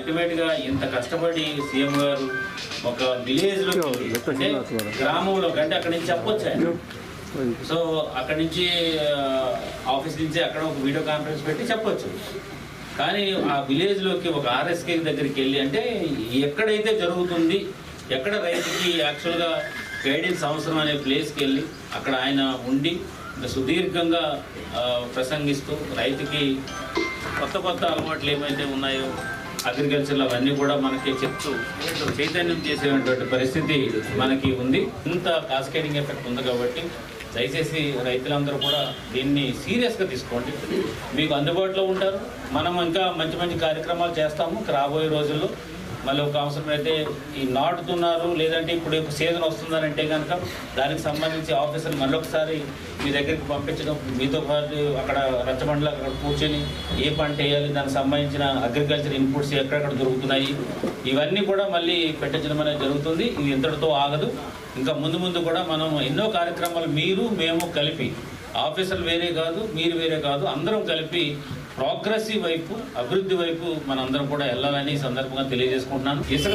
Ultimate గా ఇంత కష్టపడి సీఎం గారు ఒక విలేజ్ లో అంటే గ్రామంలో అంటే అక్కడి నుంచి చెప్పొచ్చు ఆయన. సో అక్కడి నుంచి ఆఫీస్ నుంచి అక్కడ ఒక వీడియో కాన్ఫరెన్స్ పెట్టి చెప్పొచ్చు. కానీ ఆ విలేజ్లోకి ఒక ఆర్ఎస్కే దగ్గరికి వెళ్ళి అంటే ఎక్కడైతే జరుగుతుంది, ఎక్కడ రైతుకి యాక్చువల్గా గైడెన్స్ అవసరం అనే ప్లేస్కి వెళ్ళి అక్కడ ఆయన ఉండి సుదీర్ఘంగా ప్రసంగిస్తూ రైతుకి కొత్త అలవాట్లు ఏమైతే ఉన్నాయో అగ్రికల్చర్లో అవన్నీ కూడా మనకి చెప్తూ చైతన్యం చేసేటువంటి పరిస్థితి మనకి ఉంది. ఇంత కాస్కేడింగ్ ఎఫెక్ట్ ఉంది కాబట్టి దయచేసి రైతులందరూ కూడా దీన్ని సీరియస్గా తీసుకోండి. మీకు అందుబాటులో ఉంటారు. మనం ఇంకా మంచి కార్యక్రమాలు చేస్తాము రాబోయే రోజుల్లో. మళ్ళీ ఒక అవసరమైతే ఈ నాటుతున్నారు లేదంటే ఇప్పుడు సీజన్ వస్తుందనంటే కనుక దానికి సంబంధించి ఆఫీసర్ మళ్ళొకసారి మీ దగ్గరికి పంపించడం, మీతో పాటు అక్కడ రచ్చబండలో అక్కడ కూర్చొని ఏ పంట వేయాలి, దానికి సంబంధించిన అగ్రికల్చర్ ఇన్పుట్స్ ఎక్కడెక్కడ దొరుకుతున్నాయి, ఇవన్నీ కూడా మళ్ళీ పెట్టించడం అనేది జరుగుతుంది. ఇది ఇంతటితో ఆగదు. ఇంకా ముందు కూడా మనం ఎన్నో కార్యక్రమాలు మీరు మేము కలిపి, ఆఫీసర్లు వేరే కాదు, మీరు వేరే కాదు, అందరం కలిపి ప్రోగ్రెసివ్ వైపు, అభివృద్ధి వైపు మనందరం కూడా వెళ్ళాలని ఈ సందర్భంగా తెలియజేసుకుంటున్నాను. ఇసుక